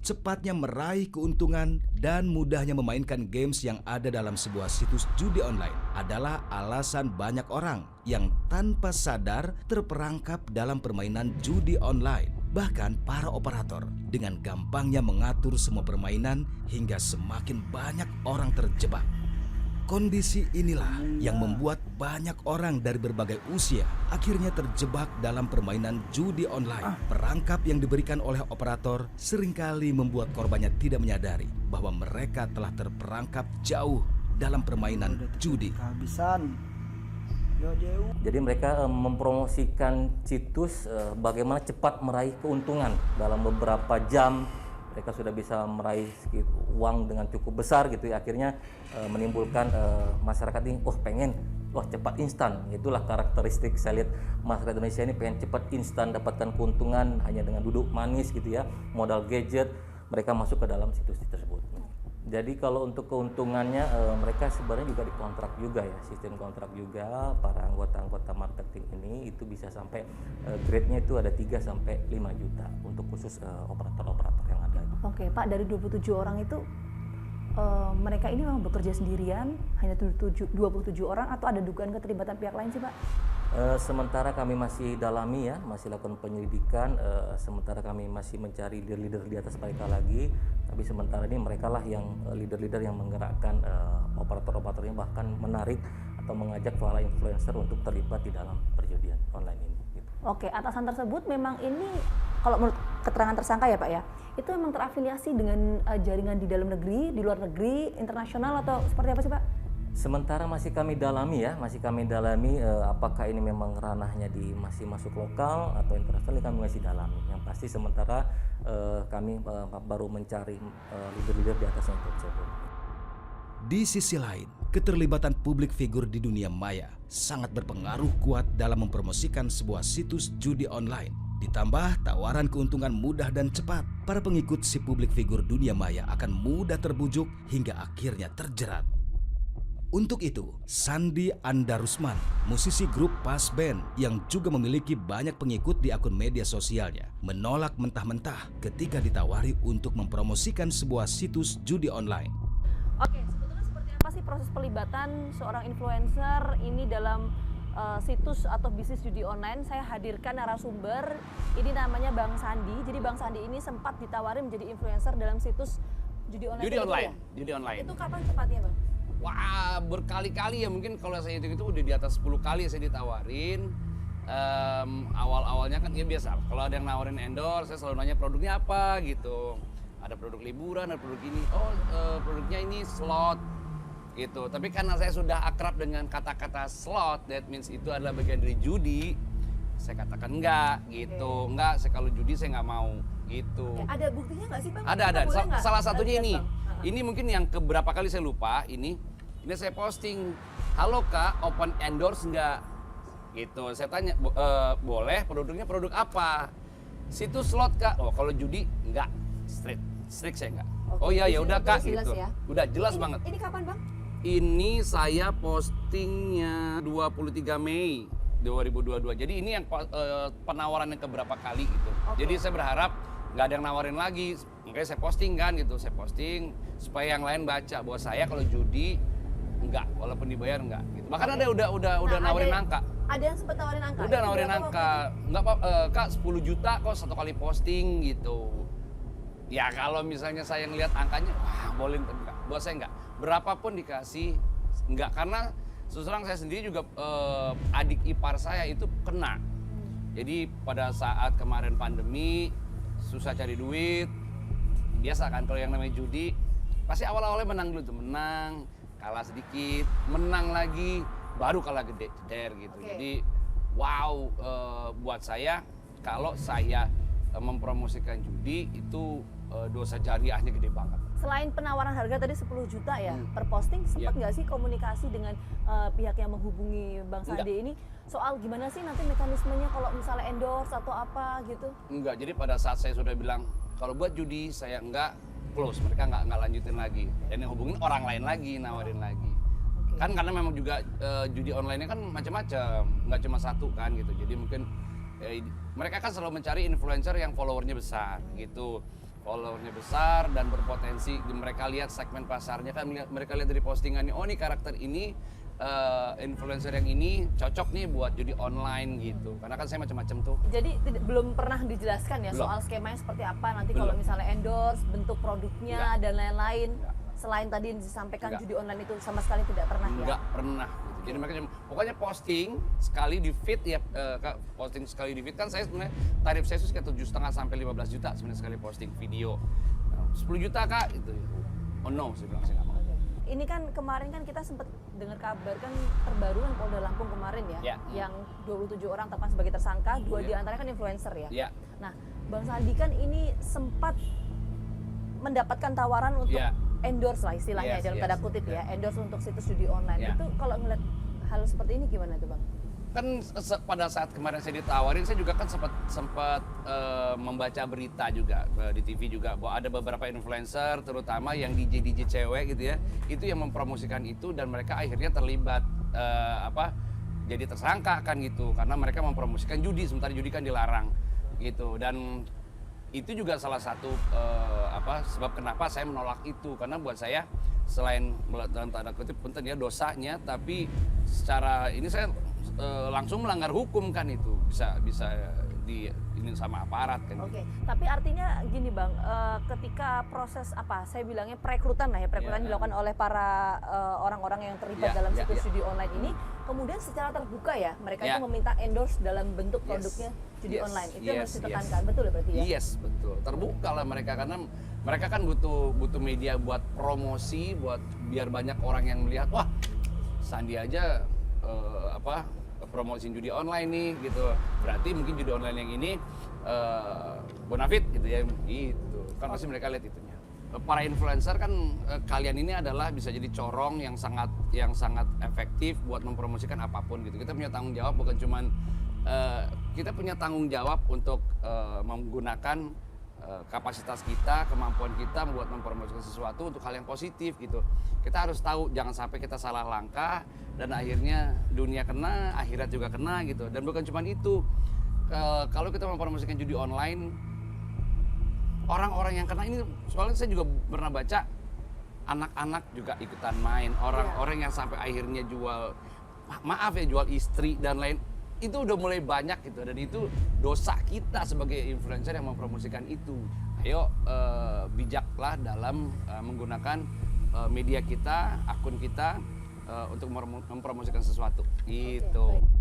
cepatnya meraih keuntungan, dan mudahnya memainkan games yang ada dalam sebuah situs judi online adalah alasan banyak orang yang tanpa sadar terperangkap dalam permainan judi online. Bahkan para operator dengan gampangnya mengatur semua permainan hingga semakin banyak orang terjebak. Kondisi inilah yang membuat banyak orang dari berbagai usia akhirnya terjebak dalam permainan judi online. Perangkap yang diberikan oleh operator seringkali membuat korbannya tidak menyadari bahwa mereka telah terperangkap jauh dalam permainan judi. Jadi mereka mempromosikan situs bagaimana cepat meraih keuntungan dalam beberapa jam. Mereka sudah bisa meraih uang dengan cukup besar gitu ya, akhirnya menimbulkan masyarakat ini pengen cepat instan. Itulah karakteristik saya lihat masyarakat Indonesia ini, pengen cepat instan dapatkan keuntungan hanya dengan duduk manis gitu ya, modal gadget, mereka masuk ke dalam situs tersebut. Jadi kalau untuk keuntungannya mereka sebenarnya juga dikontrak juga ya, sistem kontrak juga. Para anggota-anggota marketing ini itu bisa sampai grade-nya itu ada 3 sampai 5 juta untuk khusus operator-operator yang ada. Oke, Pak, dari 27 orang itu mereka ini memang bekerja sendirian, hanya 27 orang, atau ada dugaan keterlibatan pihak lain sih, Pak? Sementara kami masih dalami ya, masih lakukan penyelidikan, sementara kami masih mencari leader-leader di atas mereka lagi, tapi sementara ini mereka lah yang leader-leader yang menggerakkan operator-operatornya, bahkan menarik atau mengajak para influencer untuk terlibat di dalam perjudian online ini. Gitu. Oke, atasan tersebut memang ini, kalau menurut keterangan tersangka ya Pak ya, itu memang terafiliasi dengan jaringan di dalam negeri, di luar negeri, internasional, atau seperti apa sih Pak? Sementara masih kami dalami ya, apakah ini memang ranahnya masih masuk lokal atau internasional, kami masih dalami. Yang pasti sementara kami baru mencari leader-leader di atasnya tersebut. Di sisi lain, keterlibatan publik figur di dunia maya sangat berpengaruh kuat dalam mempromosikan sebuah situs judi online. Ditambah tawaran keuntungan mudah dan cepat, para pengikut si publik figur dunia maya akan mudah terbujuk hingga akhirnya terjerat. Untuk itu, Sandi Andarusman, musisi grup Pas Band yang juga memiliki banyak pengikut di akun media sosialnya, menolak mentah-mentah ketika ditawari untuk mempromosikan sebuah situs judi online. Oke, sebetulnya seperti apa sih proses pelibatan seorang influencer ini dalam situs atau bisnis judi online? Saya hadirkan narasumber, ini namanya Bang Sandi. Jadi Bang Sandi ini sempat ditawari menjadi influencer dalam situs judi online. Judi online. Itu kapan tepatnya Bang? Wah, berkali-kali ya, mungkin kalau saya hitung itu udah di atas 10 kali saya ditawarin. Awal-awalnya kan ya biasa, kalau ada yang nawarin endorse, saya selalu nanya produknya apa gitu. Ada produk liburan, ada produk ini, produknya ini slot gitu. Tapi karena saya sudah akrab dengan kata-kata slot, that means itu adalah bagian dari judi, saya katakan enggak gitu. Enggak, kalau judi saya nggak mau gitu. Ada buktinya nggak sih Bang? Ada. Salah satunya ini. Ini mungkin yang keberapa kali saya lupa, ini saya posting, halo Kak, open endorse enggak? Gitu, saya tanya, boleh, produknya produk apa? Situs slot Kak, kalau judi enggak, strict saya enggak. Oke, ya udah Kak, gitu. Ya? Udah jelas banget. Ini kapan Bang? Ini saya postingnya 23 Mei 2022, jadi ini yang penawaran yang keberapa kali gitu. Jadi saya berharap nggak ada yang nawarin lagi, makanya saya posting kan gitu, saya posting supaya yang lain baca bahwa saya kalau judi enggak, walaupun dibayar enggak gitu. Bahkan ada udah nawarin angka. Ada yang sempat nawarin angka? Udah nawarin angka, enggak Kak 10 juta kok satu kali posting gitu. Ya kalau misalnya saya ngelihat angkanya, wah boleh enggak, buat saya enggak. Berapapun dikasih enggak, karena terang saya sendiri juga adik ipar saya itu kena. Jadi pada saat kemarin pandemi susah cari duit, biasa kan kalau yang namanya judi pasti awal-awalnya menang dulu tuh, menang, kalah sedikit, menang lagi, baru kalah gede gitu. Jadi wow, buat saya kalau saya mempromosikan judi itu dosa jariahnya gede banget. Selain penawaran harga tadi 10 juta ya per posting, sempat nggak sih komunikasi dengan pihak yang menghubungi Bang Sandi ini soal gimana sih nanti mekanismenya kalau misalnya endorse atau apa gitu? Enggak, jadi pada saat saya sudah bilang kalau buat judi saya enggak, close, mereka enggak lanjutin lagi. Dan yang hubungin orang lain lagi, nawarin lagi. Kan karena memang juga judi online-nya kan macam-macam, nggak cuma satu kan gitu. Jadi mungkin mereka kan selalu mencari influencer yang followernya besar gitu. followernya besar dan berpotensi. Mereka lihat segmen pasarnya kan, mereka lihat dari postingannya, oh nih karakter ini influencer yang ini cocok nih buat judi online gitu. Karena kan saya macam-macam tuh. Jadi belum pernah dijelaskan ya Belum. soal skemanya seperti apa nanti Belum. kalau misalnya endorse, bentuk produknya dan lain-lain. Enggak. Selain tadi yang disampaikan Enggak. judi online itu sama sekali tidak pernah ya. Nggak pernah gitu. Jadi mereka cuma pokoknya posting sekali di feed ya, Kak, posting sekali di feed kan saya sebenarnya tarif saya itu sekitar 7,5 sampai 15 juta sebenarnya sekali posting video. 10 juta Kak itu. Oh no, saya bilang saya nggak mau. Ini kan kemarin kan kita sempat dengar kabar kan terbaru kan Polda Lampung kemarin ya, Ya. yang 27 orang tetapkan sebagai tersangka, 2 Ya. diantaranya kan influencer ya. Ya. Nah, Bang Sandi kan ini sempat mendapatkan tawaran untuk Ya. endorse lah istilahnya Yes, dalam yes, tanda kutip ya. ya, endorse untuk situs judi online. Ya. Itu kalau ngeliat hal seperti ini gimana tuh Bang? Kan pada saat kemarin saya ditawarin, saya juga kan sempat membaca berita juga di TV juga bahwa ada beberapa influencer terutama yang DJ cewek gitu ya, itu yang mempromosikan itu dan mereka akhirnya terlibat jadi tersangka kan gitu karena mereka mempromosikan judi sementara judi kan dilarang gitu. Dan itu juga salah satu sebab kenapa saya menolak itu, karena buat saya selain dalam tanda kutip punten ya dosanya, tapi secara ini saya langsung melanggar hukum kan, itu bisa ini sama aparat kan. Oke, tapi artinya gini Bang, ketika proses saya bilangnya perekrutan lah ya, perekrutan Ya. dilakukan oleh para orang-orang yang terlibat Ya, dalam ya, situs ya. judi online ini, kemudian secara terbuka ya, mereka Ya. itu meminta endorse dalam bentuk Yes. produknya judi Yes. online. Itu yang harus Yes. ditekankan, betul ya berarti ya? Yes, betul. Terbuka lah mereka karena mereka kan butuh media buat promosi, buat biar banyak orang yang melihat, wah Sandi aja promosiin judi online nih gitu. Berarti mungkin judi online yang ini bonafit gitu ya, gitu. Kan pasti mereka lihat itunya. Para influencer kan kalian ini adalah bisa jadi corong yang sangat efektif buat mempromosikan apapun gitu. Kita punya tanggung jawab, bukan cuman kita punya tanggung jawab untuk menggunakan kapasitas kita, kemampuan kita buat mempromosikan sesuatu untuk hal yang positif gitu. Kita harus tahu jangan sampai kita salah langkah dan akhirnya dunia kena, akhirat juga kena gitu. Dan bukan cuma itu, kalau kita mempromosikan judi online, orang-orang yang kena ini, soalnya saya juga pernah baca anak-anak juga ikutan main, orang-orang yang sampai akhirnya jual istri dan lain, itu udah mulai banyak gitu, dan itu dosa kita sebagai influencer yang mempromosikan itu. Ayo bijaklah dalam menggunakan media kita, akun kita untuk mempromosikan sesuatu gitu. Oke, baik.